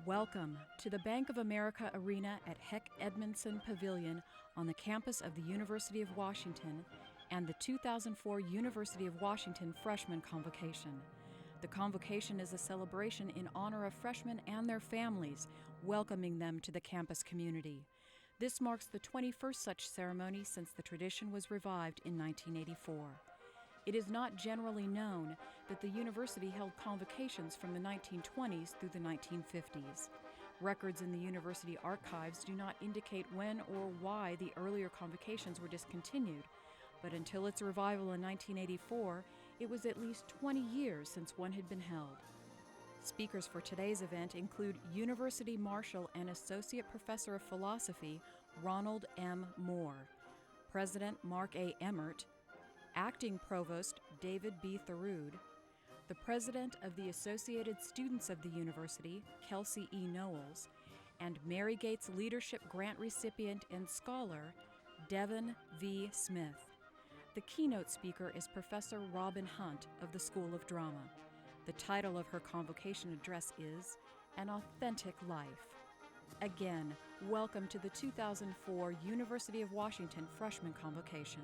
Welcome to the Bank of America Arena at Heck Edmondson Pavilion on the campus of the University of Washington and the 2004 University of Washington Freshman Convocation. The Convocation is a celebration in honor of freshmen and their families, welcoming them to the campus community. This marks the 21st such ceremony since the tradition was revived in 1984. It is not generally known that the university held convocations from the 1920s through the 1950s. Records in the university archives do not indicate when or why the earlier convocations were discontinued, but until its revival in 1984, it was at least 20 years since one had been held. Speakers for today's event include University Marshal and Associate Professor of Philosophy Ronald M. Moore, President Mark A. Emmert, Acting Provost David B. Tharood, the President of the Associated Students of the University, Kelsey E. Knowles, and Mary Gates Leadership Grant recipient and scholar, Devin V. Smith. The keynote speaker is Professor Robin Hunt of the School of Drama. The title of her convocation address is An Authentic Life. Again, welcome to the 2004 University of Washington Freshman Convocation.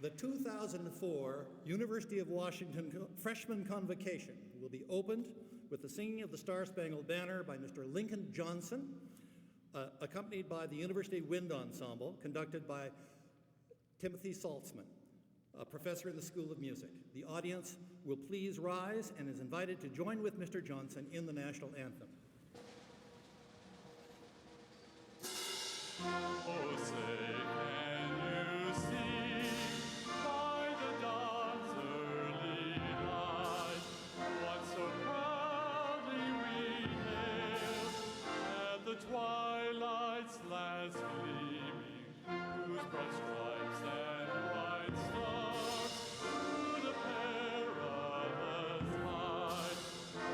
The 2004 University of Washington Freshman Convocation will be opened with the singing of the Star-Spangled Banner by Mr. Lincoln Johnson, accompanied by the University Wind Ensemble, conducted by Timothy Saltzman, a professor in the School of Music. The audience will please rise and is invited to join with Mr. Johnson in the national anthem. Oh, say, can you see by the dawn's early light what so proudly we hailed at the twilight's last gleaming, whose broad stripes and white stars through the perilous fight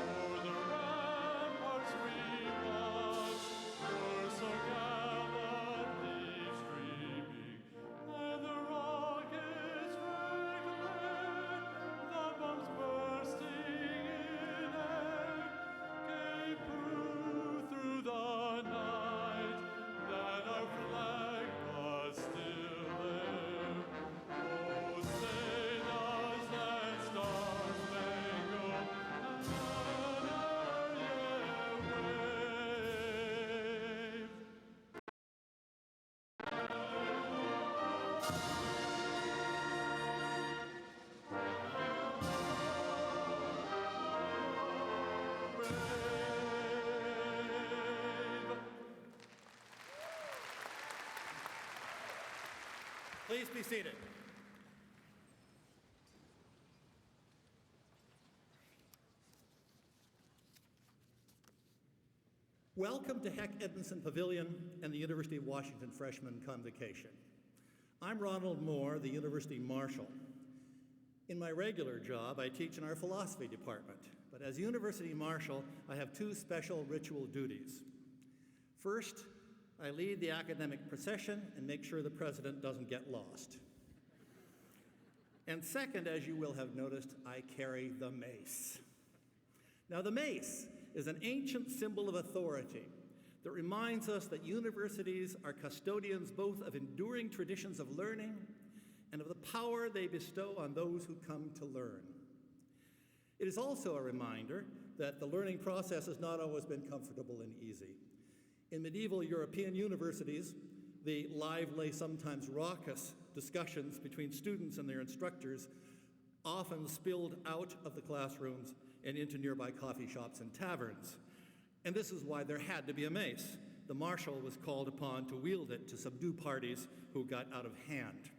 o'er the ramparts we marched were so gallantly streaming, and the rockets regulate, the bombs bursting in air, gave proof through the night that our flag was still there. Oh, say does that star-spangled banner yet wave? Please be seated. Welcome to Heck Edmondson Pavilion and the University of Washington Freshman Convocation. I'm Ronald Moore, the University Marshal. In my regular job, I teach in our philosophy department, but as University Marshal, I have two special ritual duties. First, I lead the academic procession and make sure the president doesn't get lost. And second, as you will have noticed, I carry the mace. Now, the mace is an ancient symbol of authority that reminds us that universities are custodians both of enduring traditions of learning and of the power they bestow on those who come to learn. It is also a reminder that the learning process has not always been comfortable and easy. In medieval European universities, the lively, sometimes raucous discussions between students and their instructors often spilled out of the classrooms and into nearby coffee shops and taverns. And this is why there had to be a mace. The marshal was called upon to wield it to subdue parties who got out of hand.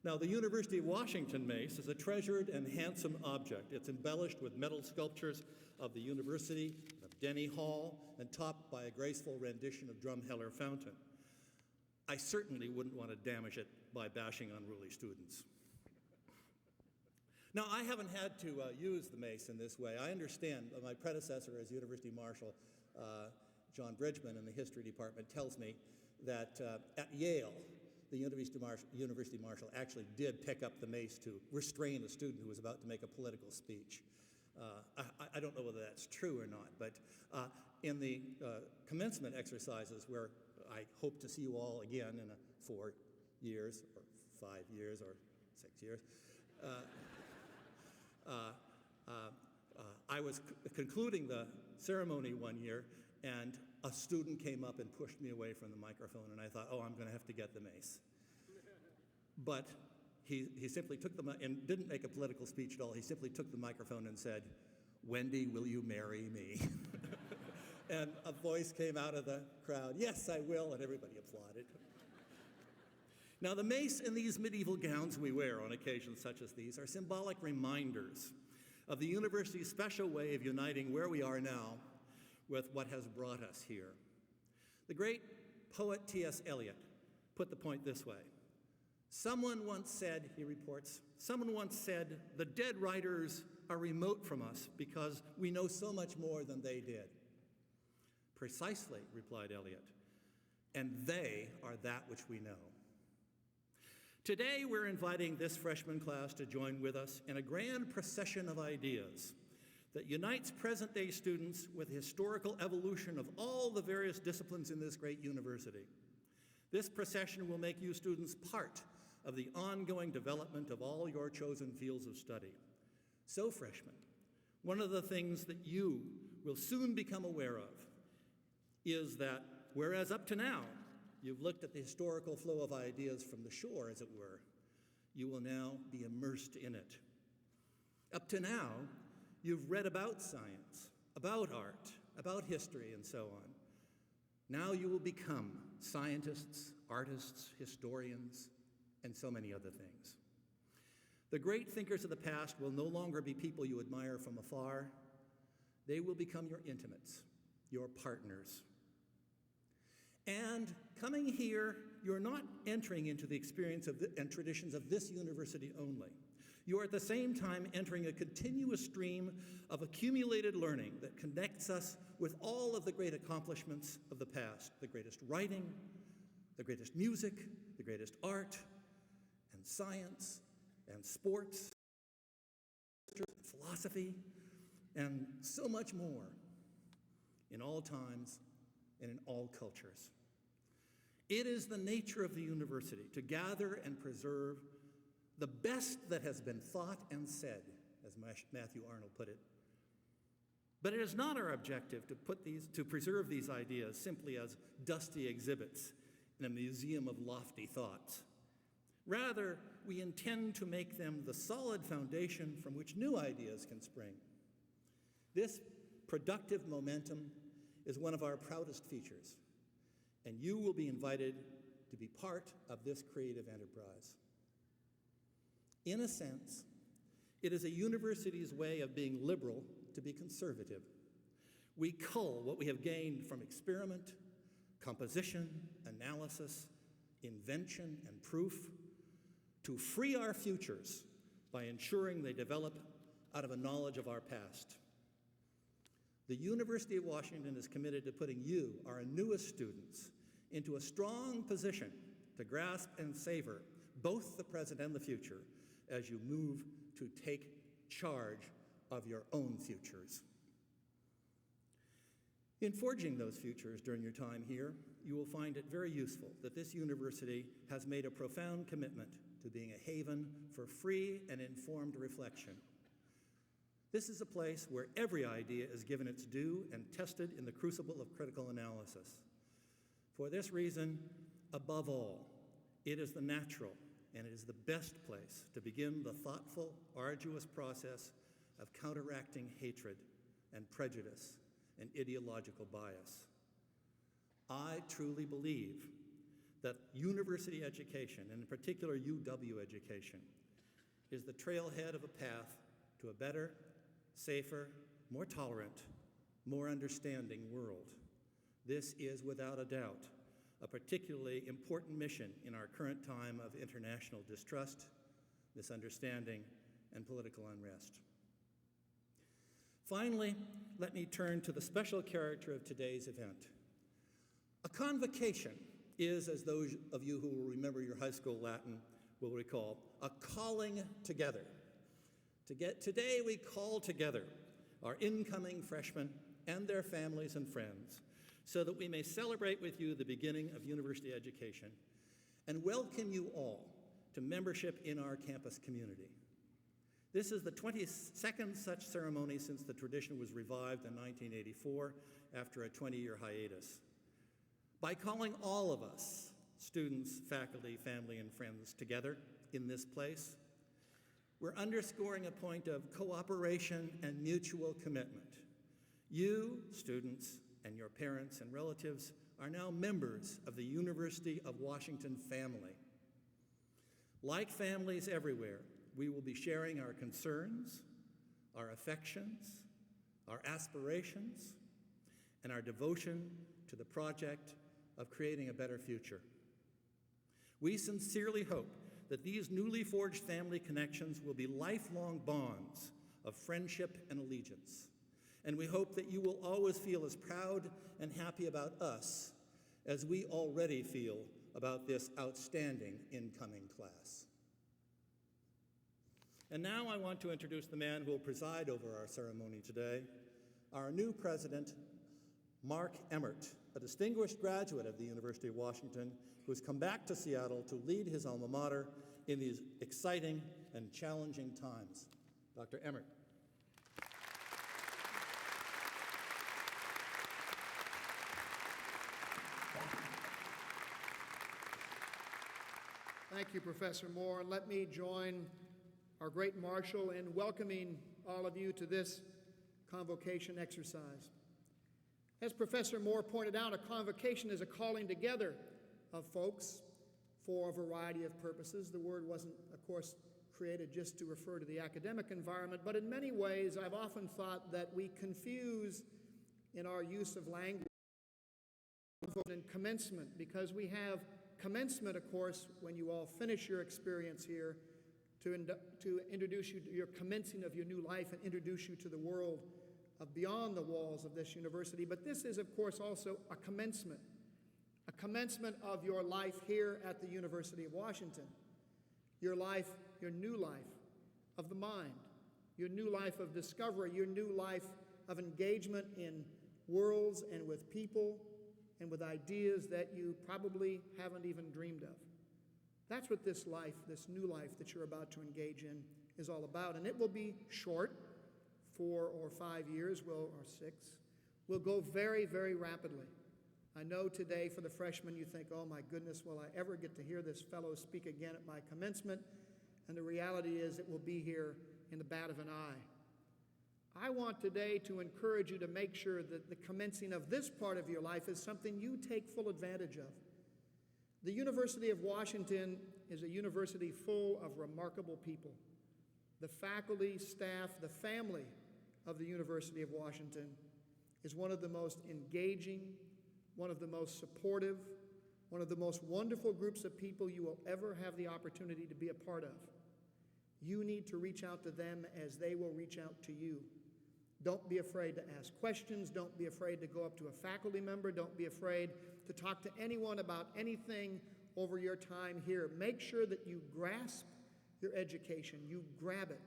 Now, the University of Washington mace is a treasured and handsome object. It's embellished with metal sculptures of the university, of Denny Hall, and topped by a graceful rendition of Drumheller Fountain. I certainly wouldn't want to damage it by bashing unruly students. Now, I haven't had to use the mace in this way. I understand my predecessor as University Marshal, John Bridgman in the history department, tells me that at Yale, the University Marshal actually did pick up the mace to restrain a student who was about to make a political speech. I don't know whether that's true or not, but in the commencement exercises, where I hope to see you all again in 4 years, or 5 years, or 6 years, I was concluding the ceremony one year, and a student came up and pushed me away from the microphone, and I thought, oh, I'm going to have to get the mace. But he simply took and didn't make a political speech at all. He simply took the microphone and said, "Wendy, will you marry me?" And a voice came out of the crowd, "Yes, I will," and everybody applauded. Now, the mace and these medieval gowns we wear on occasions such as these are symbolic reminders of the university's special way of uniting where we are now with what has brought us here. The great poet T.S. Eliot put the point this way. Someone once said, he reports, someone once said, "The dead writers are remote from us because we know so much more than they did." Precisely, replied Eliot, and they are that which we know. Today, we're inviting this freshman class to join with us in a grand procession of ideas that unites present-day students with the historical evolution of all the various disciplines in this great university. This procession will make you students part of the ongoing development of all your chosen fields of study. So, freshmen, one of the things that you will soon become aware of is that, whereas up to now, you've looked at the historical flow of ideas from the shore, as it were, you will now be immersed in it. Up to now, you've read about science, about art, about history, and so on. Now you will become scientists, artists, historians, and so many other things. The great thinkers of the past will no longer be people you admire from afar. They will become your intimates, your partners. And coming here, you're not entering into the experience and traditions of this university only. You are at the same time entering a continuous stream of accumulated learning that connects us with all of the great accomplishments of the past, the greatest writing, the greatest music, the greatest art, and science, and sports, and philosophy, and so much more in all times and in all cultures. It is the nature of the university to gather and preserve the best that has been thought and said, as Matthew Arnold put it. But it is not our objective to preserve these ideas simply as dusty exhibits in a museum of lofty thoughts. Rather, we intend to make them the solid foundation from which new ideas can spring. This productive momentum is one of our proudest features, and you will be invited to be part of this creative enterprise. In a sense, it is a university's way of being liberal to be conservative. We cull what we have gained from experiment, composition, analysis, invention, and proof to free our futures by ensuring they develop out of a knowledge of our past. The University of Washington is committed to putting you, our newest students, into a strong position to grasp and savor both the present and the future as you move to take charge of your own futures. In forging those futures during your time here, you will find it very useful that this university has made a profound commitment to being a haven for free and informed reflection. This is a place where every idea is given its due and tested in the crucible of critical analysis. For this reason, above all, it is the natural and it is the best place to begin the thoughtful, arduous process of counteracting hatred and prejudice and ideological bias. I truly believe that university education, and in particular UW education, is the trailhead of a path to a better, safer, more tolerant, more understanding world. This is, without a doubt, a particularly important mission in our current time of international distrust, misunderstanding, and political unrest. Finally, let me turn to the special character of today's event. A convocation is, as those of you who will remember your high school Latin will recall, a calling together. Today we call together our incoming freshmen and their families and friends so that we may celebrate with you the beginning of university education and welcome you all to membership in our campus community. This is the 22nd such ceremony since the tradition was revived in 1984 after a 20-year hiatus. By calling all of us, students, faculty, family, and friends, together in this place, we're underscoring a point of cooperation and mutual commitment. You, students, and your parents and relatives are now members of the University of Washington family. Like families everywhere, we will be sharing our concerns, our affections, our aspirations, and our devotion to the project of creating a better future. We sincerely hope that these newly forged family connections will be lifelong bonds of friendship and allegiance. And we hope that you will always feel as proud and happy about us as we already feel about this outstanding incoming class. And now I want to introduce the man who will preside over our ceremony today, our new president, Mark Emmert, a distinguished graduate of the University of Washington who has come back to Seattle to lead his alma mater in these exciting and challenging times. Dr. Emmert. Thank you, Professor Moore. Let me join our great marshal in welcoming all of you to this convocation exercise. As Professor Moore pointed out, a convocation is a calling together of folks for a variety of purposes. The word wasn't, of course, created just to refer to the academic environment, but in many ways I've often thought that we confuse in our use of language and commencement, because we have commencement, of course, when you all finish your experience here, to introduce you to your commencing of your new life and introduce you to the world of beyond the walls of this university. But this is, of course, also a commencement of your life here at the University of Washington. Your life, your new life of the mind, your new life of discovery, your new life of engagement in worlds and with people and with ideas that you probably haven't even dreamed of. That's what this life, this new life that you're about to engage in is all about. And it will be short, 4 or 5 years, or 6, will go very, very rapidly. I know today for the freshmen you think, oh my goodness, will I ever get to hear this fellow speak again at my commencement? And the reality is it will be here in the bat of an eye. I want today to encourage you to make sure that the commencing of this part of your life is something you take full advantage of. The University of Washington is a university full of remarkable people. The faculty, staff, the family of the University of Washington is one of the most engaging, one of the most supportive, one of the most wonderful groups of people you will ever have the opportunity to be a part of. You need to reach out to them as they will reach out to you. Don't be afraid to ask questions. Don't be afraid to go up to a faculty member. Don't be afraid to talk to anyone about anything over your time here. Make sure that you grasp your education. You grab it.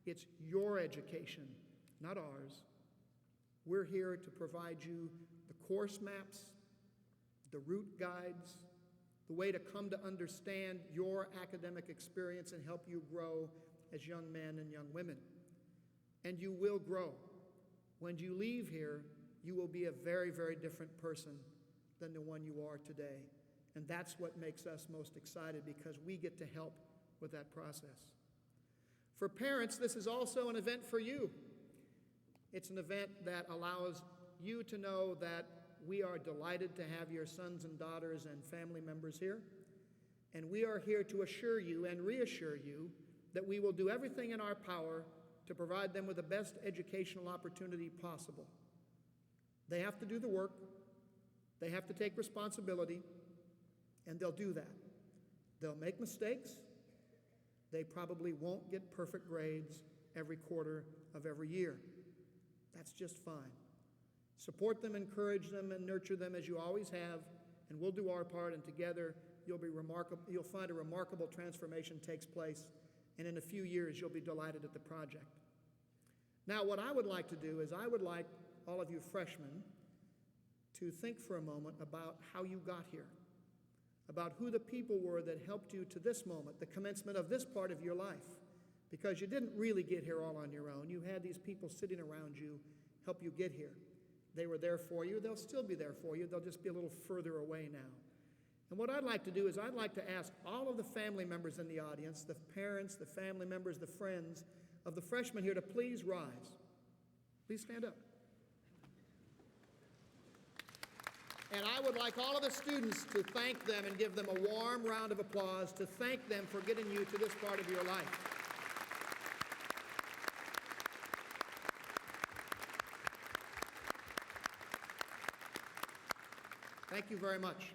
It's your education, not ours. We're here to provide you the course maps, the route guides, the way to come to understand your academic experience and help you grow as young men and young women. And you will grow. When you leave here, you will be a very, very different person than the one you are today. And that's what makes us most excited, because we get to help with that process. For parents, this is also an event for you. It's an event that allows you to know that we are delighted to have your sons and daughters and family members here. And we are here to assure you and reassure you that we will do everything in our power to provide them with the best educational opportunity possible. They have to do the work, they have to take responsibility, and they'll do that. They'll make mistakes. They probably won't get perfect grades every quarter of every year. That's just fine. Support them, encourage them, and nurture them as you always have, and we'll do our part, and together you'll find a remarkable transformation takes place, and in a few years you'll be delighted at the project. Now, what I would like to do is I would like all of you freshmen to think for a moment about how you got here, about who the people were that helped you to this moment, the commencement of this part of your life, because you didn't really get here all on your own. You had these people sitting around you help you get here. They were there for you. They'll still be there for you. They'll just be a little further away now. And what I'd like to do is I'd like to ask all of the family members in the audience, the parents, the family members, the friends of the freshmen here, to please rise. Please stand up. And I would like all of the students to thank them and give them a warm round of applause to thank them for getting you to this part of your life. Thank you very much.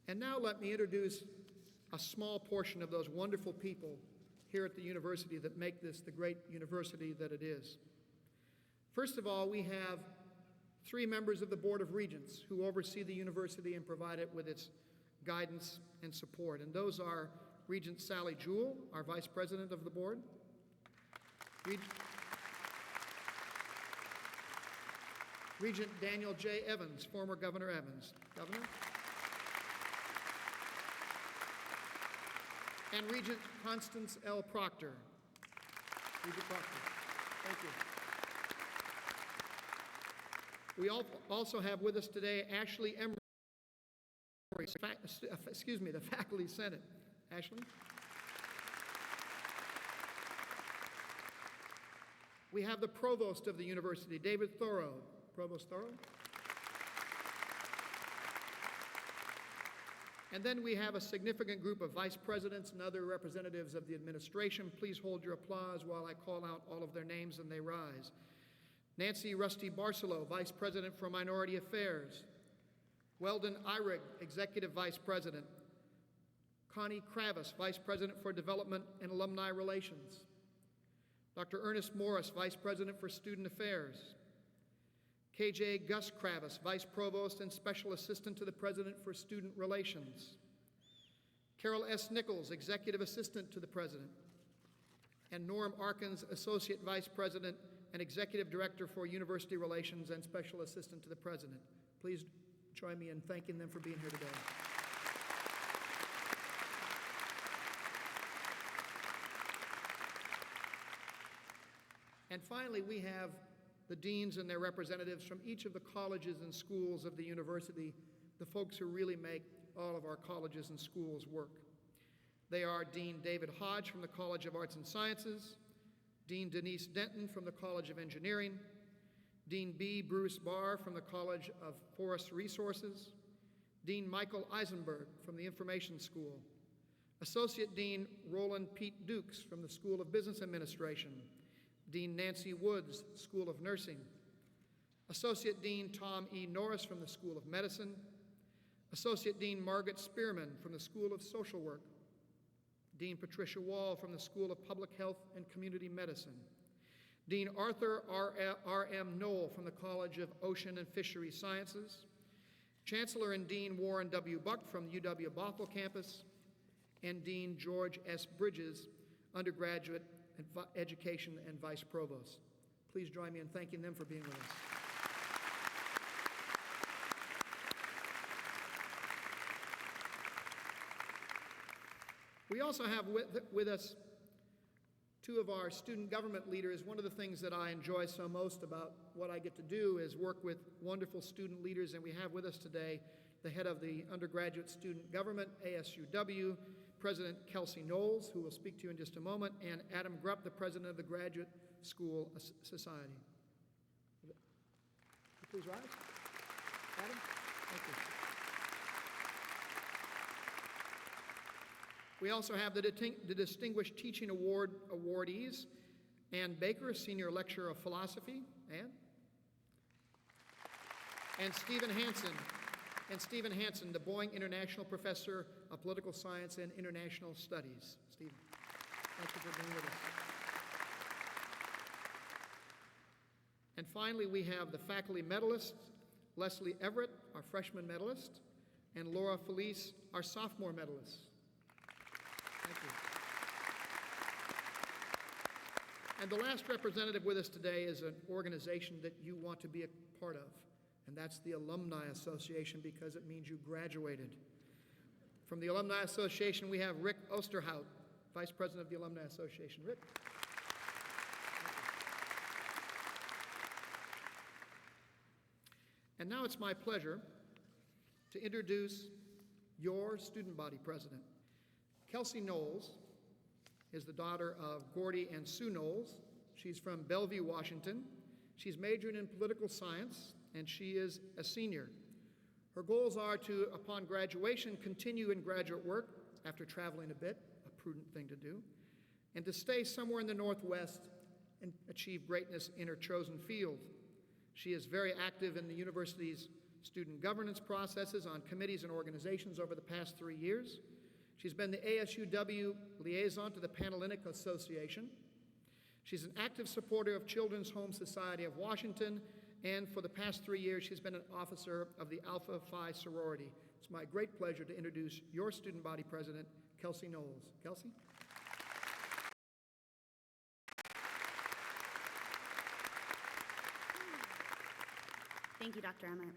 And now let me introduce a small portion of those wonderful people here at the university that make this the great university that it is. First of all, we have 3 members of the Board of Regents who oversee the university and provide it with its guidance and support. And those are Regent Sally Jewell, our Vice President of the Board, Regent Daniel J. Evans, former Governor Evans. Governor? And Regent Constance L. Proctor. Regent Proctor. Thank you. We also have with us today Ashley Emery, the Faculty Senate. Ashley? We have the Provost of the University, David Thoreau. Provost Thoreau. And then we have a significant group of vice presidents and other representatives of the administration. Please hold your applause while I call out all of their names and they rise. Nancy Rusty Barcelo, Vice President for Minority Affairs. Weldon Eyrig, Executive Vice President. Connie Kravis, Vice President for Development and Alumni Relations. Dr. Ernest Morris, Vice President for Student Affairs. KJ Gus Kravis, Vice Provost and Special Assistant to the President for Student Relations. Carol S. Nichols, Executive Assistant to the President. And Norm Arkins, Associate Vice President and Executive Director for University Relations and Special Assistant to the President. Please join me in thanking them for being here today. And finally, we have the deans and their representatives from each of the colleges and schools of the university, the folks who really make all of our colleges and schools work. They are Dean David Hodge from the College of Arts and Sciences, Dean Denise Denton from the College of Engineering, Dean B. Bruce Barr from the College of Forest Resources, Dean Michael Eisenberg from the Information School, Associate Dean Roland Pete Dukes from the School of Business Administration, Dean Nancy Woods, School of Nursing, Associate Dean Tom E. Norris from the School of Medicine, Associate Dean Margaret Spearman from the School of Social Work, Dean Patricia Wall from the School of Public Health and Community Medicine, Dean Arthur R.M. Knoll from the College of Ocean and Fisheries Sciences, Chancellor and Dean Warren W. Buck from the UW-Bothell campus, and Dean George S. Bridges, undergraduate education and Vice Provost. Please join me in thanking them for being with us. We also have with us two of our student government leaders. One of the things that I enjoy so most about what I get to do is work with wonderful student leaders, and we have with us today the head of the undergraduate student government, ASUW, President Kelsey Knowles, who will speak to you in just a moment, and Adam Grupp, the president of the Graduate School Society. Please rise. Adam, thank you. We also have the Distinguished Teaching Award awardees, Ann Baker, Senior Lecturer of Philosophy, and Stephen Hansen, the Boeing International Professor of Political Science and International Studies. Stephen, thank you for being with us. And finally, we have the faculty medalists, Leslie Everett, our freshman medalist, and Laura Felice, our sophomore medalist. Thank you. And the last representative with us today is an organization that you want to be a part of, and that's the Alumni Association, because it means you graduated. From the Alumni Association, we have Rick Osterhout, Vice President of the Alumni Association. Rick. And now it's my pleasure to introduce your student body president. Kelsey Knowles is the daughter of Gordy and Sue Knowles. She's from Bellevue, Washington. She's majoring in political science, and she is a senior. Her goals are to, upon graduation, continue in graduate work after traveling a bit, a prudent thing to do, and to stay somewhere in the Northwest and achieve greatness in her chosen field. She is very active in the university's student governance processes on committees and organizations over the past 3 years. She's been the ASUW liaison to the Panhellenic Association. She's an active supporter of Children's Home Society of Washington, and for the past 3 years, she's been an officer of the Alpha Phi sorority. It's my great pleasure to introduce your student body president, Kelsey Knowles. Kelsey? Thank you, Dr. Emmett.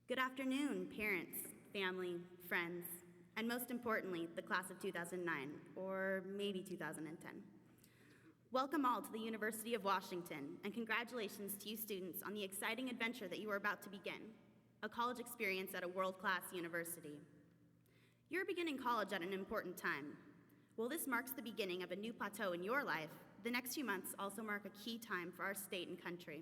Good afternoon, parents, family, friends, and most importantly, the class of 2009, or maybe 2010. Welcome all to the University of Washington, and congratulations to you students on the exciting adventure that you are about to begin, a college experience at a world-class university. You're beginning college at an important time. While this marks the beginning of a new plateau in your life, the next few months also mark a key time for our state and country.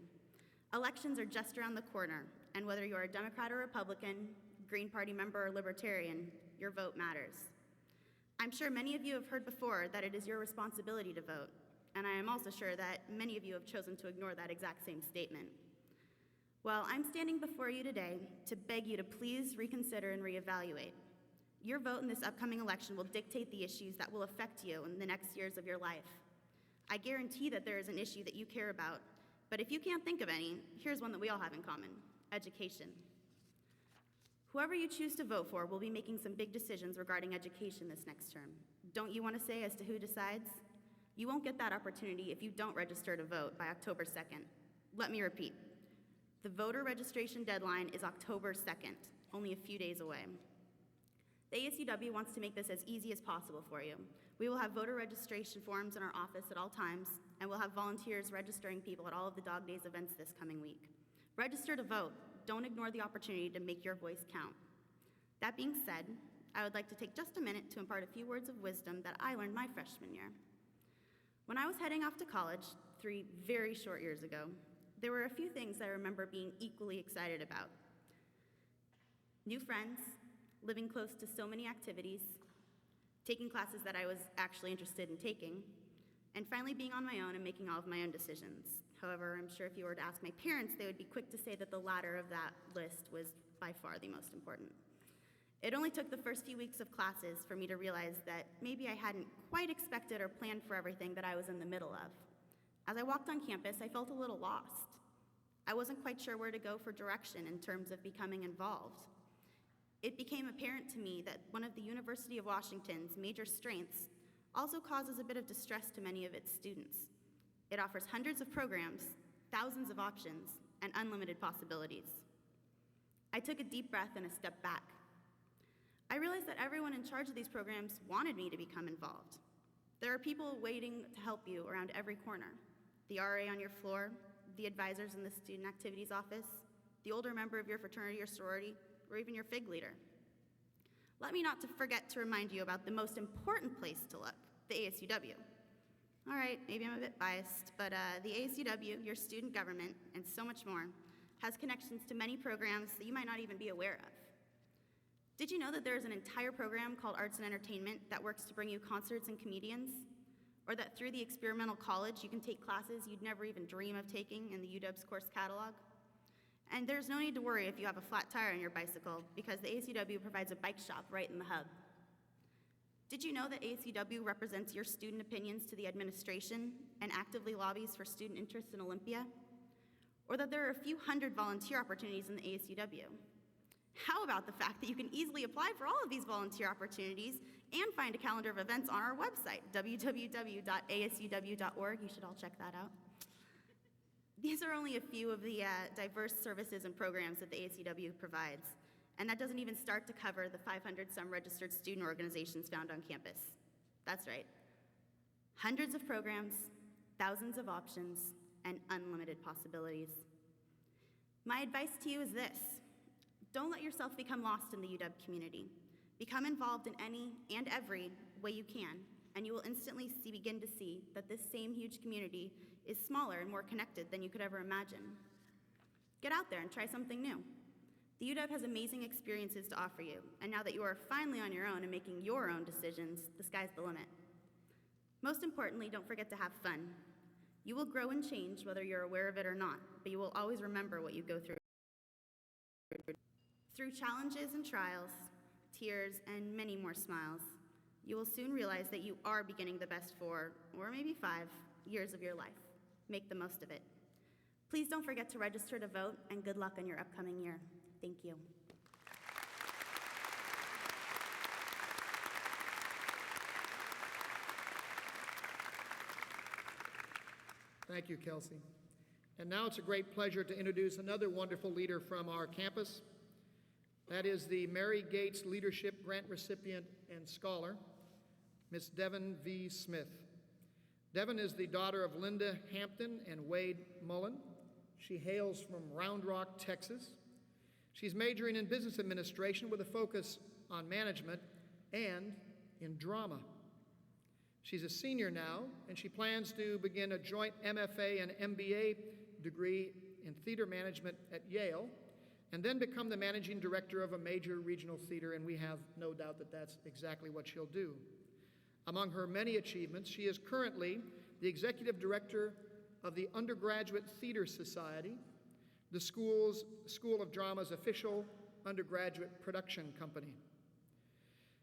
Elections are just around the corner, and whether you're a Democrat or Republican, Green Party member or Libertarian, your vote matters. I'm sure many of you have heard before that it is your responsibility to vote, and I am also sure that many of you have chosen to ignore that exact same statement. Well, I'm standing before you today to beg you to please reconsider and reevaluate. Your vote in this upcoming election will dictate the issues that will affect you in the next years of your life. I guarantee that there is an issue that you care about, but if you can't think of any, here's one that we all have in common: education. Whoever you choose to vote for will be making some big decisions regarding education this next term. Don't you want to say as to who decides? You won't get that opportunity if you don't register to vote by October 2nd. Let me repeat. The voter registration deadline is October 2nd, only a few days away. The ASUW wants to make this as easy as possible for you. We will have voter registration forms in our office at all times, and we'll have volunteers registering people at all of the Dog Days events this coming week. Register to vote. Don't ignore the opportunity to make your voice count. That being said, I would like to take just a minute to impart a few words of wisdom that I learned my freshman year. When I was heading off to college 3 very short years ago, there were a few things I remember being equally excited about. New friends, living close to so many activities, taking classes that I was actually interested in taking, and finally being on my own and making all of my own decisions. However, I'm sure if you were to ask my parents, they would be quick to say that the latter of that list was by far the most important. It only took the first few weeks of classes for me to realize that maybe I hadn't quite expected or planned for everything that I was in the middle of. As I walked on campus, I felt a little lost. I wasn't quite sure where to go for direction in terms of becoming involved. It became apparent to me that one of the University of Washington's major strengths also causes a bit of distress to many of its students. It offers hundreds of programs, thousands of options, and unlimited possibilities. I took a deep breath and a step back. I realized that everyone in charge of these programs wanted me to become involved. There are people waiting to help you around every corner. The RA on your floor, the advisors in the student activities office, the older member of your fraternity or sorority, or even your FIG leader. Let me not forget to remind you about the most important place to look, the ASUW. All right, maybe I'm a bit biased, but the ASUW, your student government, and so much more, has connections to many programs that you might not even be aware of. Did you know that there is an entire program called Arts and Entertainment that works to bring you concerts and comedians? Or that through the experimental college, you can take classes you'd never even dream of taking in the UW's course catalog? And there's no need to worry if you have a flat tire on your bicycle, because the ASUW provides a bike shop right in the hub. Did you know that ASUW represents your student opinions to the administration and actively lobbies for student interests in Olympia? Or that there are a few hundred volunteer opportunities in the ASUW? How about the fact that you can easily apply for all of these volunteer opportunities and find a calendar of events on our website, www.asuw.org. You should all check that out. These are only a few of the diverse services and programs that the ASUW provides, and that doesn't even start to cover the 500-some registered student organizations found on campus. That's right. Hundreds of programs, thousands of options, and unlimited possibilities. My advice to you is this. Don't let yourself become lost in the UW community. Become involved in any and every way you can, and you will instantly begin to see that this same huge community is smaller and more connected than you could ever imagine. Get out there and try something new. The UW has amazing experiences to offer you, and now that you are finally on your own and making your own decisions, the sky's the limit. Most importantly, don't forget to have fun. You will grow and change whether you're aware of it or not, but you will always remember what you go through. Through challenges and trials, tears, and many more smiles, you will soon realize that you are beginning the best 4, or maybe 5, years of your life. Make the most of it. Please don't forget to register to vote, and good luck on your upcoming year. Thank you. Thank you, Kelsey. And now it's a great pleasure to introduce another wonderful leader from our campus. That is the Mary Gates Leadership Grant recipient and scholar, Miss Devin V. Smith. Devin is the daughter of Linda Hampton and Wade Mullen. She hails from Round Rock, Texas. She's majoring in business administration with a focus on management and in drama. She's a senior now, and she plans to begin a joint MFA and MBA degree in theater management at Yale, and then become the managing director of a major regional theater, and we have no doubt that that's exactly what she'll do. Among her many achievements, she is currently the executive director of the Undergraduate Theater Society, the School of Drama's official undergraduate production company.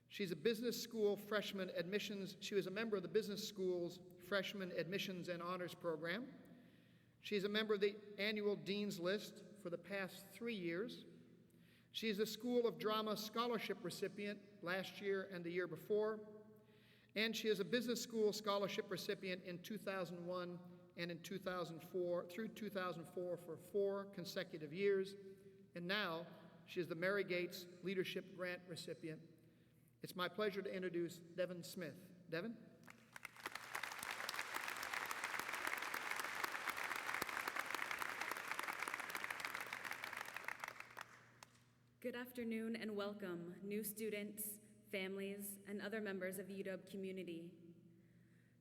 She's a business school freshman admissions. She was a member of the business school's freshman admissions and honors program. She's a member of the annual Dean's List for the past 3 years. She's a School of Drama scholarship recipient last year and the year before. And she is a business school scholarship recipient in 2001 and in 2004, through 2004 for 4 consecutive years. And now she is the Mary Gates Leadership Grant recipient. It's my pleasure to introduce Devin Smith. Devin? Good afternoon and welcome, new students, families, and other members of the UW community.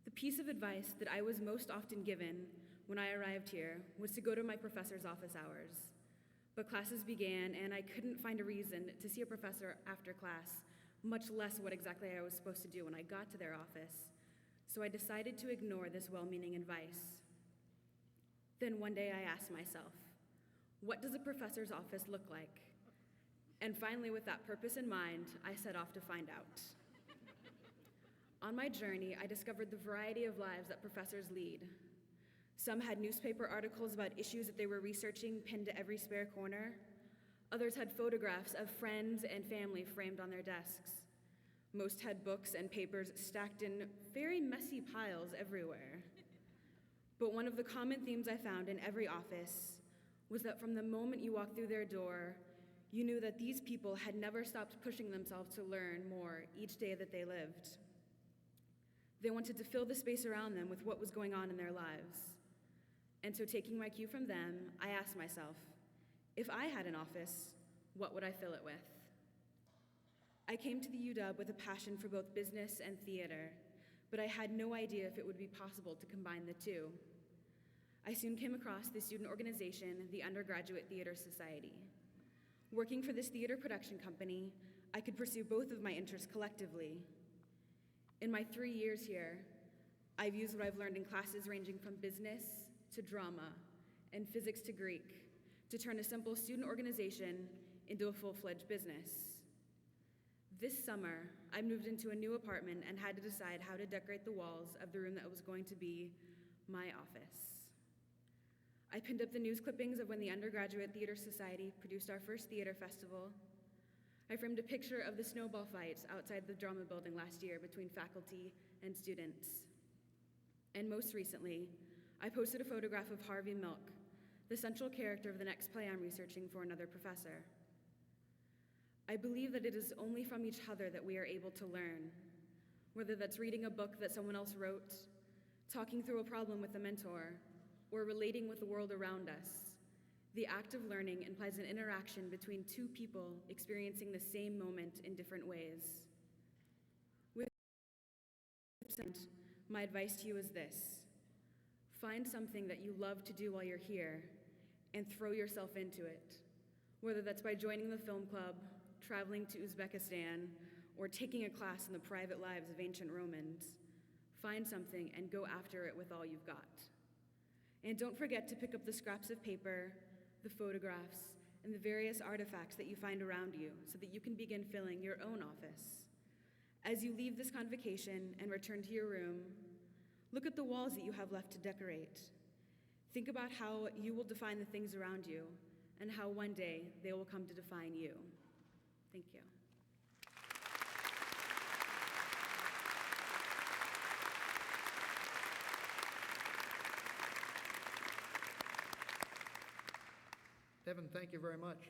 The piece of advice that I was most often given when I arrived here was to go to my professor's office hours. But classes began and I couldn't find a reason to see a professor after class, much less what exactly I was supposed to do when I got to their office. So I decided to ignore this well-meaning advice. Then one day I asked myself, what does a professor's office look like? And finally, with that purpose in mind, I set off to find out. On my journey, I discovered the variety of lives that professors lead. Some had newspaper articles about issues that they were researching pinned to every spare corner. Others had photographs of friends and family framed on their desks. Most had books and papers stacked in very messy piles everywhere. But one of the common themes I found in every office was that from the moment you walked through their door, you knew that these people had never stopped pushing themselves to learn more each day that they lived. They wanted to fill the space around them with what was going on in their lives. And so, taking my cue from them, I asked myself, if I had an office, what would I fill it with? I came to the UW with a passion for both business and theater, but I had no idea if it would be possible to combine the two. I soon came across the student organization, the Undergraduate Theater Society. Working for this theater production company, I could pursue both of my interests collectively. In my 3 years here, I've used what I've learned in classes ranging from business to drama and physics to Greek to turn a simple student organization into a full-fledged business. This summer, I moved into a new apartment and had to decide how to decorate the walls of the room that was going to be my office. I pinned up the news clippings of when the Undergraduate Theater Society produced our first theater festival. I framed a picture of the snowball fights outside the drama building last year between faculty and students. And most recently, I posted a photograph of Harvey Milk, the central character of the next play I'm researching for another professor. I believe that it is only from each other that we are able to learn, whether that's reading a book that someone else wrote, talking through a problem with a mentor, or relating with the world around us. The act of learning implies an interaction between two people experiencing the same moment in different ways. With my advice to you is this: find something that you love to do while you're here and throw yourself into it, whether that's by joining the film club, traveling to Uzbekistan, or taking a class in the private lives of ancient Romans. Find something and go after it with all you've got. And don't forget to pick up the scraps of paper, the photographs, and the various artifacts that you find around you so that you can begin filling your own office. As you leave this convocation and return to your room, look at the walls that you have left to decorate. Think about how you will define the things around you and how one day they will come to define you. Thank you. Devin, thank you very much.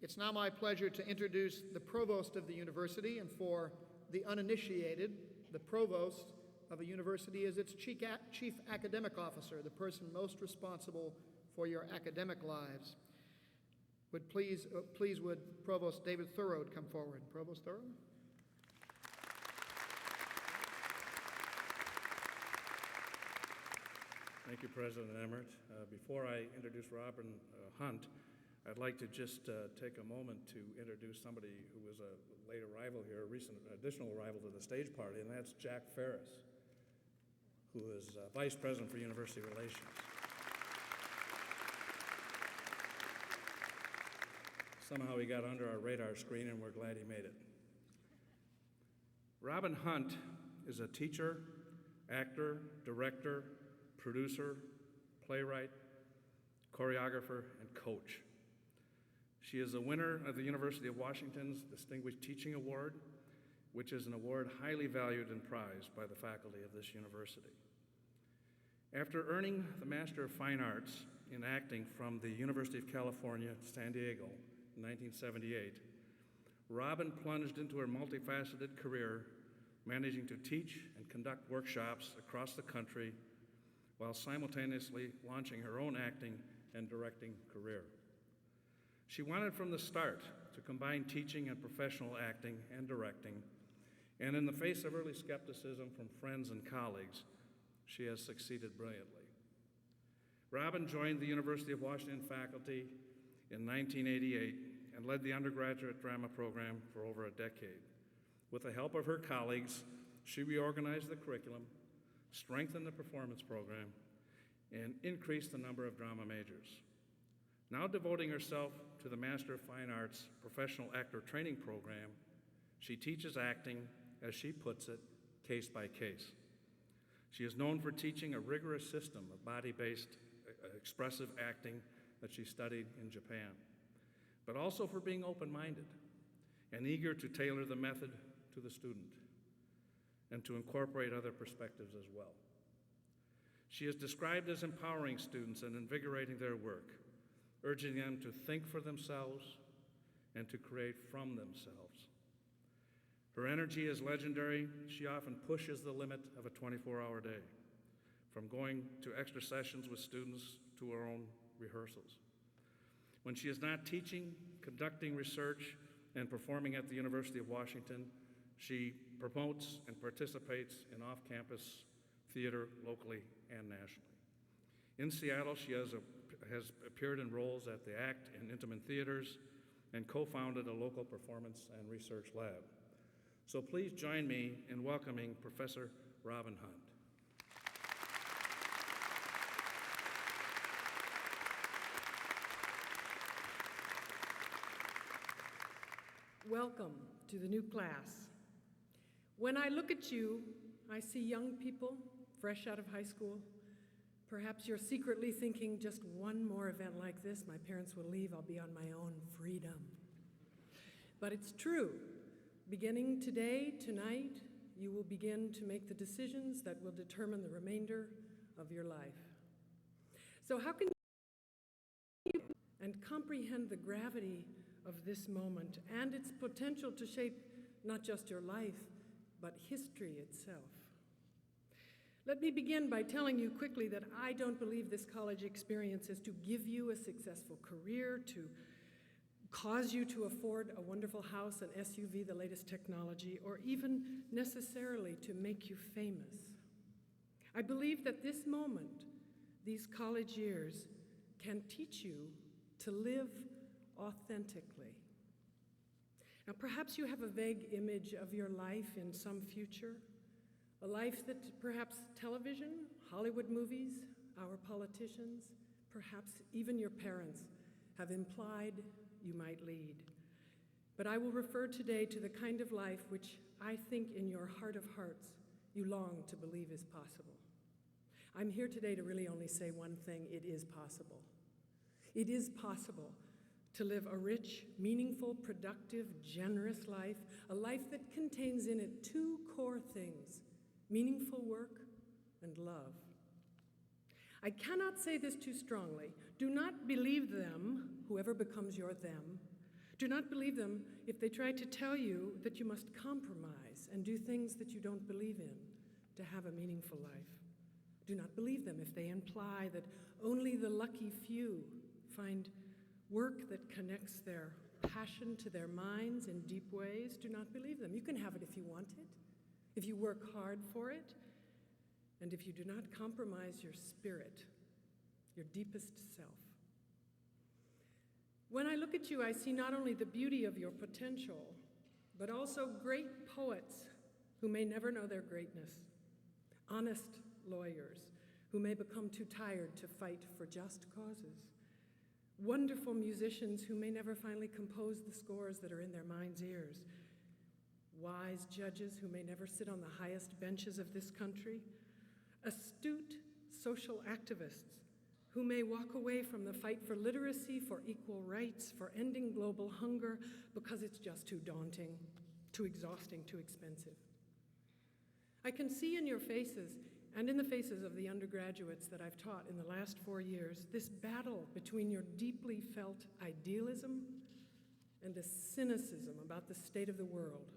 It's now my pleasure to introduce the provost of the university, and for the uninitiated, the provost of a university is its chief academic officer, the person most responsible for your academic lives. Would please would Provost David Thurode come forward. Provost Thurode? Thank you, President Emmert. Before I introduce Robin Hunt, I'd like to just take a moment to introduce somebody who was a late arrival here, a recent additional arrival to the stage party, and that's Jack Ferris, who is Vice President for University Relations. Somehow he got under our radar screen, and we're glad he made it. Robin Hunt is a teacher, actor, director, producer, playwright, choreographer, and coach. She is a winner of the University of Washington's Distinguished Teaching Award, which is an award highly valued and prized by the faculty of this university. After earning the Master of Fine Arts in acting from the University of California, San Diego in 1978, Robin plunged into her multifaceted career, managing to teach and conduct workshops across the country while simultaneously launching her own acting and directing career. She wanted from the start to combine teaching and professional acting and directing, and in the face of early skepticism from friends and colleagues, she has succeeded brilliantly. Robin joined the University of Washington faculty in 1988 and led the undergraduate drama program for over a decade. With the help of her colleagues, she reorganized the curriculum, strengthened the performance program, and increased the number of drama majors. Now devoting herself to the Master of Fine Arts Professional Actor Training Program, she teaches acting, as she puts it, case by case. She is known for teaching a rigorous system of body-based expressive acting that she studied in Japan, but also for being open-minded and eager to tailor the method to the student and to incorporate other perspectives as well. She is described as empowering students and invigorating their work, urging them to think for themselves and to create from themselves. Her energy is legendary. She often pushes the limit of a 24-hour day, from going to extra sessions with students to her own rehearsals. When she is not teaching, conducting research, and performing at the University of Washington, she promotes and participates in off-campus theater locally and nationally. In Seattle, she has appeared in roles at the ACT and Intiman Theaters and co-founded a local performance and research lab. So please join me in welcoming Professor Robin Hunt. Welcome to the new class. When I look at you, I see young people fresh out of high school. Perhaps you're secretly thinking, just one more event like this, my parents will leave, I'll be on my own, freedom. But it's true. Beginning today, tonight, you will begin to make the decisions that will determine the remainder of your life. So how can you and comprehend the gravity of this moment and its potential to shape not just your life, but history itself? Let me begin by telling you quickly that I don't believe this college experience is to give you a successful career, to cause you to afford a wonderful house, an SUV, the latest technology, or even necessarily to make you famous. I believe that this moment, these college years, can teach you to live authentically. Now, perhaps you have a vague image of your life in some future, a life that perhaps television, Hollywood movies, our politicians, perhaps even your parents have implied you might lead. But I will refer today to the kind of life which I think in your heart of hearts you long to believe is possible. I'm here today to really only say one thing: it is possible. It is possible to live a rich, meaningful, productive, generous life, a life that contains in it two core things: meaningful work and love. I cannot say this too strongly. Do not believe them, whoever becomes your them. Do not believe them if they try to tell you that you must compromise and do things that you don't believe in to have a meaningful life. Do not believe them if they imply that only the lucky few find work that connects their passion to their minds in deep ways. Do not believe them. You can have it if you want it, if you work hard for it, and if you do not compromise your spirit, your deepest self. When I look at you, I see not only the beauty of your potential, but also great poets who may never know their greatness, honest lawyers who may become too tired to fight for just causes, wonderful musicians who may never finally compose the scores that are in their mind's ears, wise judges who may never sit on the highest benches of this country, astute social activists who may walk away from the fight for literacy, for equal rights, for ending global hunger because it's just too daunting, too exhausting, too expensive. I can see in your faces and in the faces of the undergraduates that I've taught in the last 4 years this battle between your deeply felt idealism and a cynicism about the state of the world.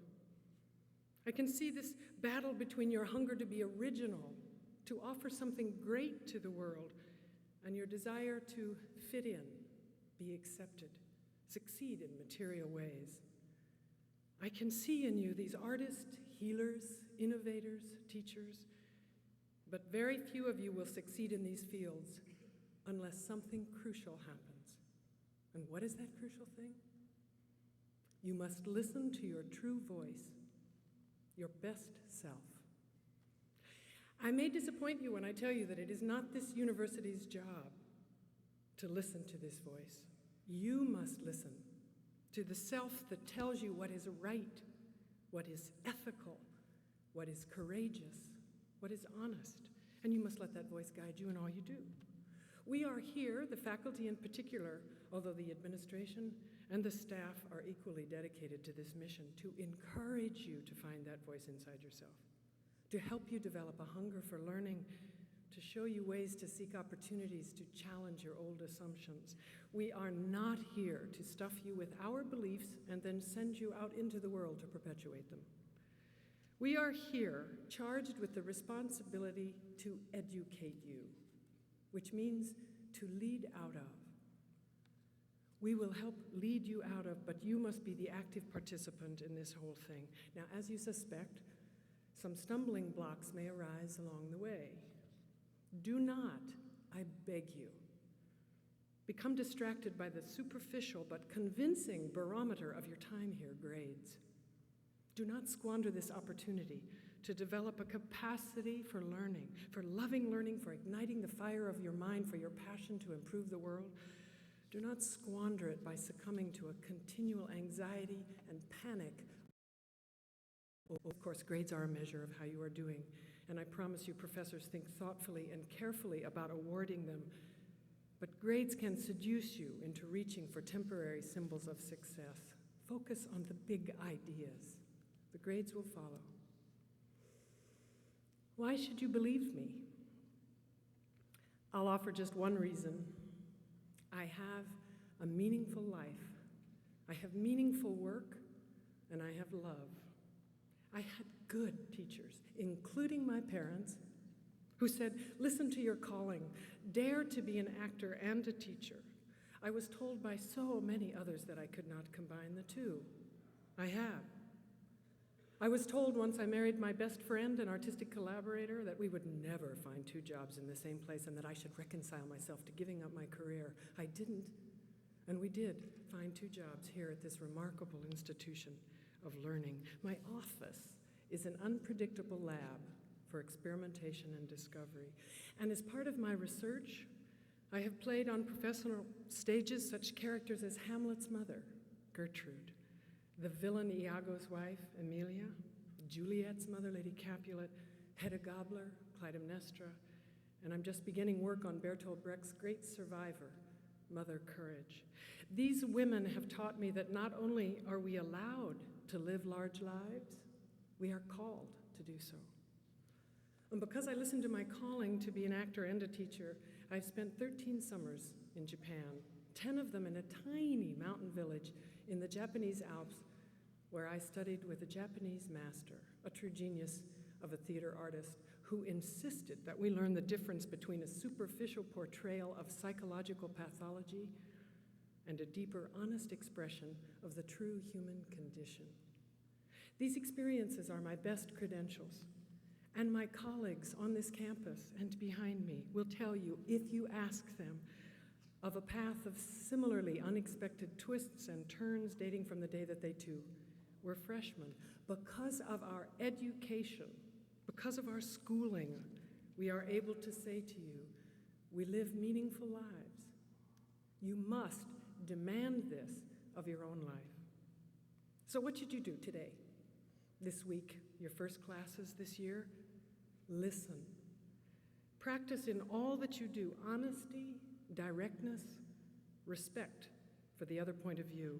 I can see this battle between your hunger to be original, to offer something great to the world, and your desire to fit in, be accepted, succeed in material ways. I can see in you these artists, healers, innovators, teachers, but very few of you will succeed in these fields unless something crucial happens. And what is that crucial thing? You must listen to your true voice, your best self. I may disappoint you when I tell you that it is not this university's job to to listen to this voice. You must listen to the self that tells you what is right, what is ethical, what is courageous, what is honest. And you must let that voice guide you in all you do. We are here, the faculty in particular, although the administration and the staff are equally dedicated to this mission, to encourage you to find that voice inside yourself, to help you develop a hunger for learning, to show you ways to seek opportunities to challenge your old assumptions. We are not here to stuff you with our beliefs and then send you out into the world to perpetuate them. We are here charged with the responsibility to educate you, which means to lead out of. We will help lead you out of, but you must be the active participant in this whole thing. Now, as you suspect, some stumbling blocks may arise along the way. Do not, I beg you, become distracted by the superficial but convincing barometer of your time here, grades. Do not squander this opportunity to develop a capacity for learning, for loving learning, for igniting the fire of your mind, for your passion to improve the world. Do not squander it by succumbing to a continual anxiety and panic. Of course, grades are a measure of how you are doing, and I promise you professors think thoughtfully and carefully about awarding them, but grades can seduce you into reaching for temporary symbols of success. Focus on the big ideas. The grades will follow. Why should you believe me? I'll offer just one reason. I have a meaningful life. I have meaningful work, and I have love. I had good teachers, including my parents, who said, listen to your calling, dare to be an actor and a teacher. I was told by so many others that I could not combine the two. I have. I was told once I married my best friend and artistic collaborator that we would never find two jobs in the same place and that I should reconcile myself to giving up my career. I didn't, and we did find two jobs here at this remarkable institution of learning. My office is an unpredictable lab for experimentation and discovery. And as part of my research, I have played on professional stages such characters as Hamlet's mother, Gertrude, the villain Iago's wife, Emilia, Juliet's mother, Lady Capulet, Hedda Gabler, Clytemnestra, and I'm just beginning work on Bertolt Brecht's great survivor, Mother Courage. These women have taught me that not only are we allowed to live large lives, we are called to do so. And because I listened to my calling to be an actor and a teacher, I've spent 13 summers in Japan, 10 of them in a tiny mountain village in the Japanese Alps, where I studied with a Japanese master, a true genius of a theater artist, who insisted that we learn the difference between a superficial portrayal of psychological pathology and a deeper, honest expression of the true human condition. These experiences are my best credentials, and my colleagues on this campus and behind me will tell you, if you ask them, of a path of similarly unexpected twists and turns dating from the day that they too were freshmen. Because of our education, because of our schooling, we are able to say to you, we live meaningful lives. You must demand this of your own life. So what should you do today, this week, your first classes this year? Listen. Practice in all that you do honesty, directness, respect for the other point of view.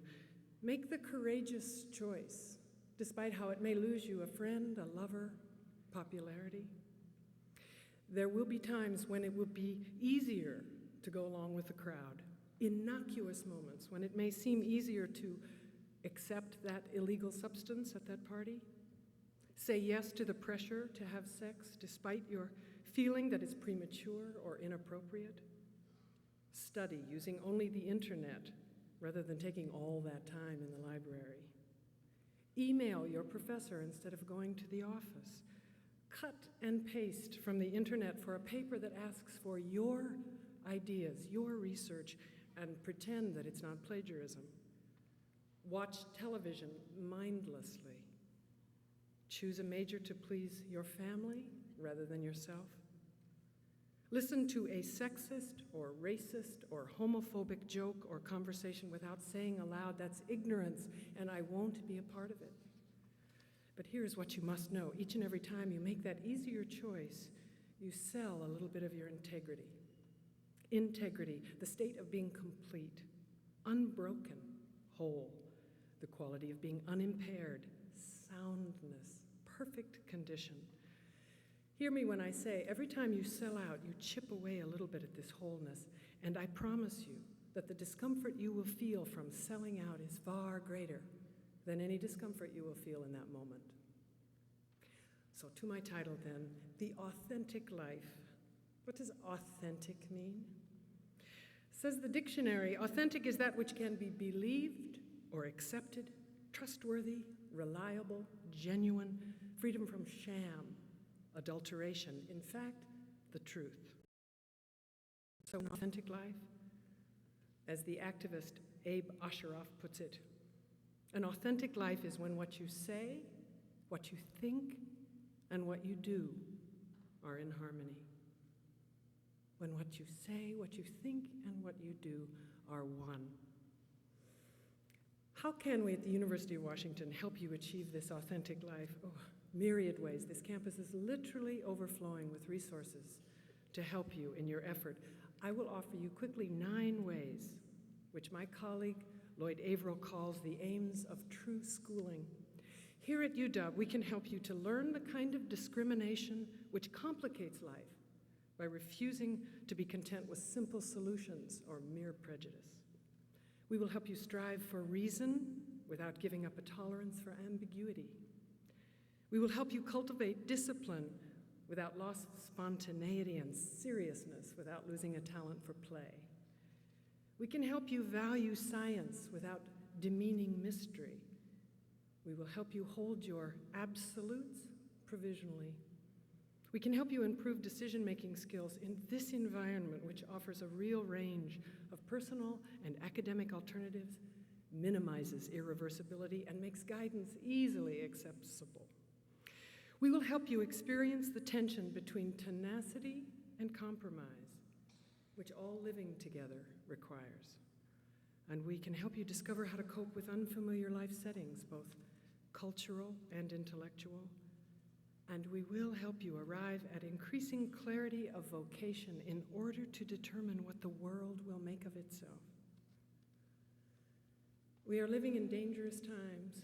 Make the courageous choice, despite how it may lose you a friend, a lover, popularity. There will be times when it will be easier to go along with the crowd, innocuous moments when it may seem easier to accept that illegal substance at that party, say yes to the pressure to have sex despite your feeling that it's premature or inappropriate, study using only the internet rather than taking all that time in the library, email your professor instead of going to the office, cut and paste from the internet for a paper that asks for your ideas, your research, and pretend that it's not plagiarism. Watch television mindlessly. Choose a major to please your family rather than yourself. Listen to a sexist or racist or homophobic joke or conversation without saying aloud, "That's ignorance, and I won't be a part of it." But here's what you must know. Each and every time you make that easier choice, you sell a little bit of your integrity. Integrity, the state of being complete, unbroken, whole, the quality of being unimpaired, soundness, perfect condition. Hear me when I say, every time you sell out, you chip away a little bit at this wholeness, and I promise you that the discomfort you will feel from selling out is far greater than any discomfort you will feel in that moment. So to my title then, The Authentic Life. What does authentic mean? Says the dictionary, authentic is that which can be believed or accepted, trustworthy, reliable, genuine, freedom from sham, adulteration, in fact, the truth. So an authentic life, as the activist Abe Asheroff puts it, an authentic life is when what you say, what you think, and what you do are in harmony. When what you say, what you think, and what you do are one. How can we at the University of Washington help you achieve this authentic life? Oh, myriad ways. This campus is literally overflowing with resources to help you in your effort. I will offer you quickly 9 ways, which my colleague Lloyd Averill calls the aims of true schooling. Here at UW, we can help you to learn the kind of discrimination which complicates life by refusing to be content with simple solutions or mere prejudice. We will help you strive for reason without giving up a tolerance for ambiguity. We will help you cultivate discipline without loss of spontaneity and seriousness without losing a talent for play. We can help you value science without demeaning mystery. We will help you hold your absolutes provisionally. We can help you improve decision-making skills in this environment, which offers a real range of personal and academic alternatives, minimizes irreversibility, and makes guidance easily accessible. We will help you experience the tension between tenacity and compromise, which all living together requires. And we can help you discover how to cope with unfamiliar life settings, both cultural and intellectual. And we will help you arrive at increasing clarity of vocation in order to determine what the world will make of itself. We are living in dangerous times.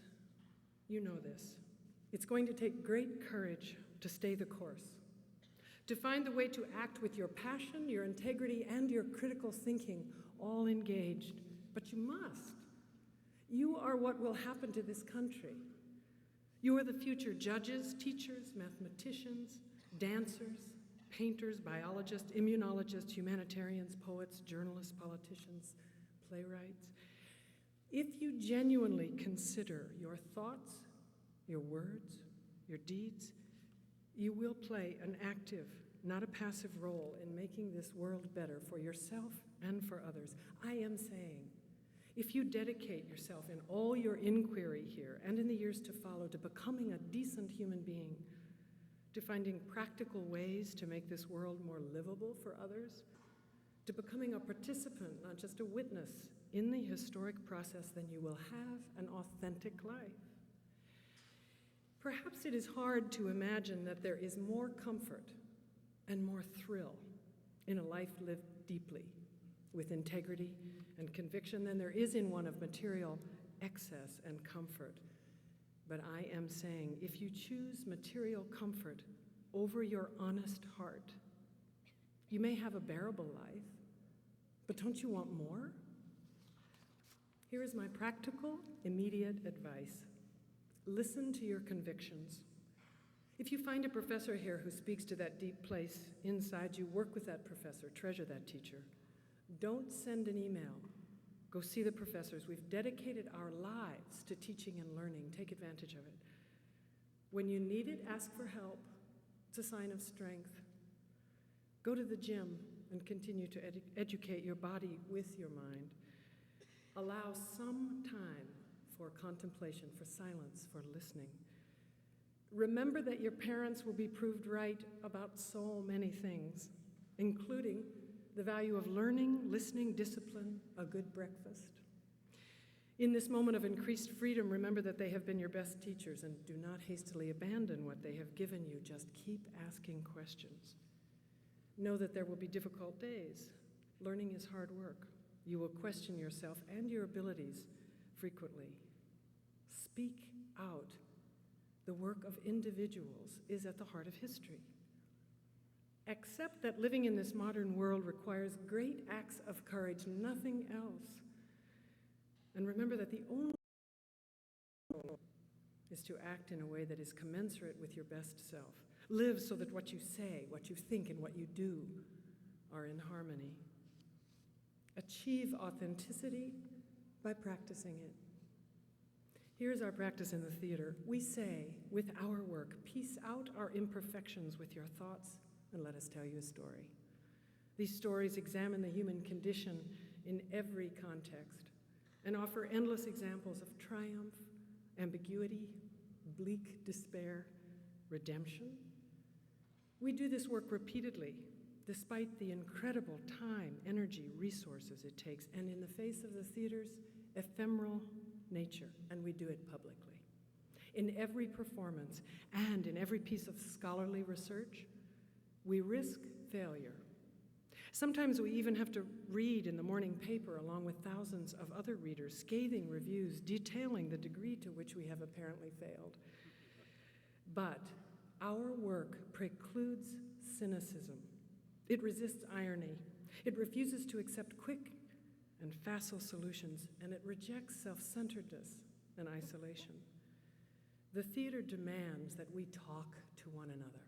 You know this. It's going to take great courage to stay the course, to find the way to act with your passion, your integrity, and your critical thinking all engaged. But you must. You are what will happen to this country. You are the future judges, teachers, mathematicians, dancers, painters, biologists, immunologists, humanitarians, poets, journalists, politicians, playwrights. If you genuinely consider your thoughts, your words, your deeds, you will play an active, not a passive role in making this world better for yourself and for others. I am saying, if you dedicate yourself in all your inquiry here and in the years to follow to becoming a decent human being, to finding practical ways to make this world more livable for others, to becoming a participant, not just a witness, in the historic process, then you will have an authentic life. Perhaps it is hard to imagine that there is more comfort and more thrill in a life lived deeply, with integrity and conviction, than there is in one of material excess and comfort. But I am saying, if you choose material comfort over your honest heart, you may have a bearable life, but don't you want more? Here is my practical, immediate advice. Listen to your convictions. If you find a professor here who speaks to that deep place inside you, work with that professor, treasure that teacher. Don't send an email. Go see the professors. We've dedicated our lives to teaching and learning. Take advantage of it. When you need it, ask for help. It's a sign of strength. Go to the gym and continue to educate your body with your mind. Allow some time for contemplation, for silence, for listening. Remember that your parents will be proved right about so many things. including the value of learning, listening, discipline, a good breakfast. In this moment of increased freedom, remember that they have been your best teachers, and do not hastily abandon what they have given you. Just keep asking questions. Know that there will be difficult days. Learning is hard work. You will question yourself and your abilities frequently. Speak out. The work of individuals is at the heart of history. Accept that living in this modern world requires great acts of courage, nothing else. And remember that the only goal is to act in a way that is commensurate with your best self. Live so that what you say, what you think, and what you do are in harmony. Achieve authenticity by practicing it. Here's our practice in the theater. We say, with our work, piece out our imperfections with your thoughts and let us tell you a story. These stories examine the human condition in every context and offer endless examples of triumph, ambiguity, bleak despair, redemption. We do this work repeatedly, despite the incredible time, energy, resources it takes, and in the face of the theater's ephemeral nature, and we do it publicly. In every performance and in every piece of scholarly research, we risk failure. Sometimes we even have to read in the morning paper, along with thousands of other readers, scathing reviews detailing the degree to which we have apparently failed. But our work precludes cynicism. It resists irony. It refuses to accept quick and facile solutions, and it rejects self-centeredness and isolation. The theater demands that we talk to one another,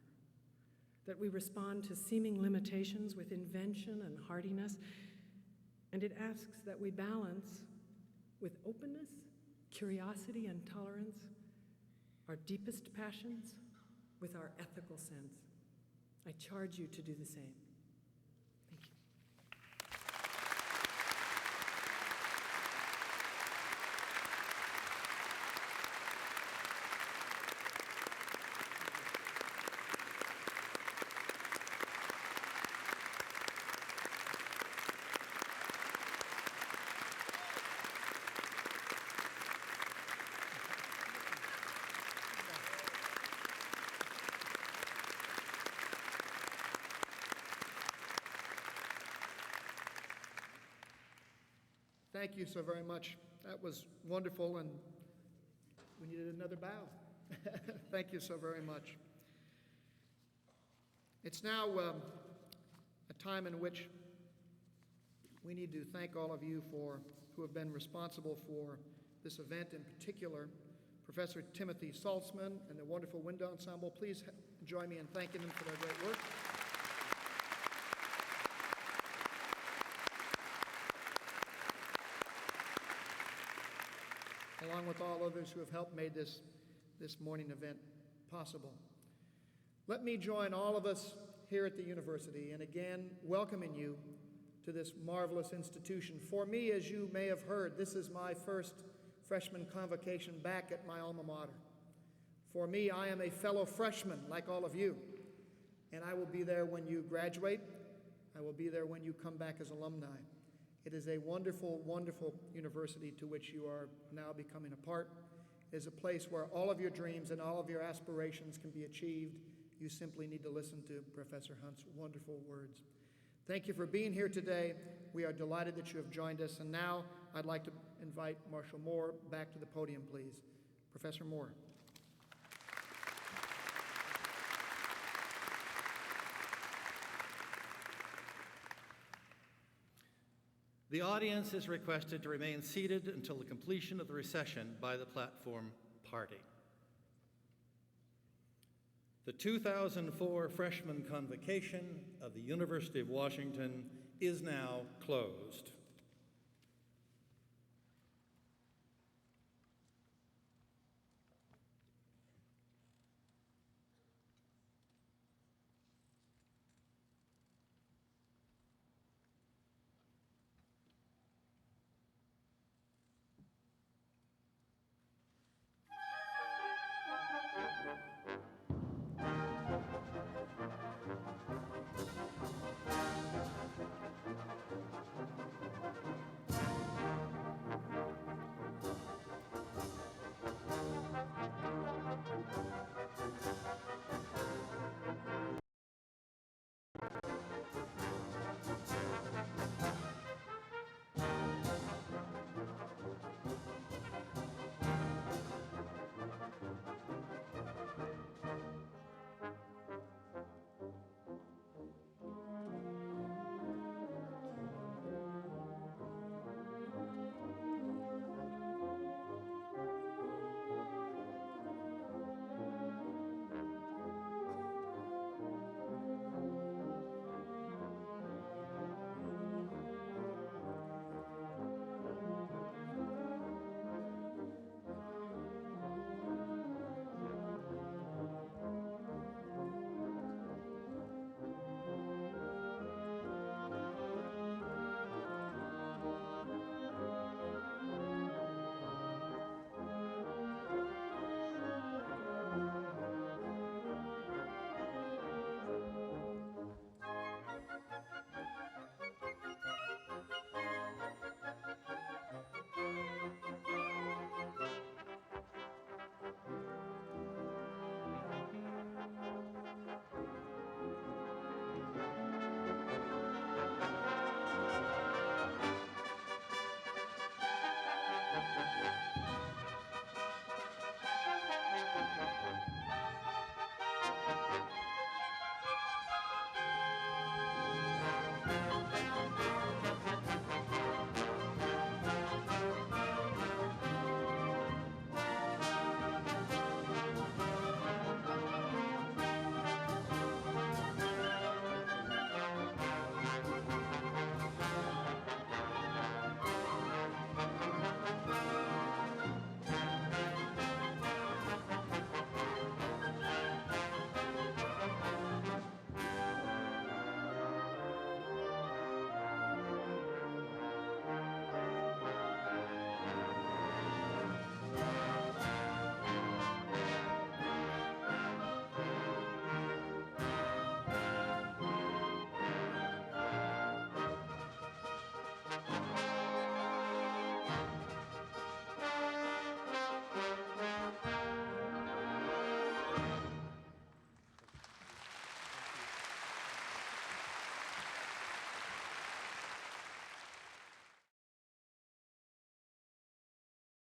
that we respond to seeming limitations with invention and hardiness, and it asks that we balance with openness, curiosity, and tolerance our deepest passions with our ethical sense. I charge you to do the same. Thank you. Thank you so very much. That was wonderful, and we needed another bow. Thank you so very much. It's now a time in which we need to thank all of you who have been responsible for this event, in particular, Professor Timothy Saltzman and the wonderful Wind Ensemble. Please join me in thanking them for their great work. Along with all others who have helped make this morning event possible. Let me join all of us here at the university in again welcoming you to this marvelous institution. For me, as you may have heard, this is my first freshman convocation back at my alma mater. For me, I am a fellow freshman like all of you, and I will be there when you graduate. I will be there when you come back as alumni. It is a wonderful, wonderful university to which you are now becoming a part. It is a place where all of your dreams and all of your aspirations can be achieved. You simply need to listen to Professor Hunt's wonderful words. Thank you for being here today. We are delighted that you have joined us. And now I'd like to invite Marshall Moore back to the podium, please. Professor Moore. The audience is requested to remain seated until the completion of the recession by the platform party. The 2004 Freshman Convocation of the University of Washington is now closed.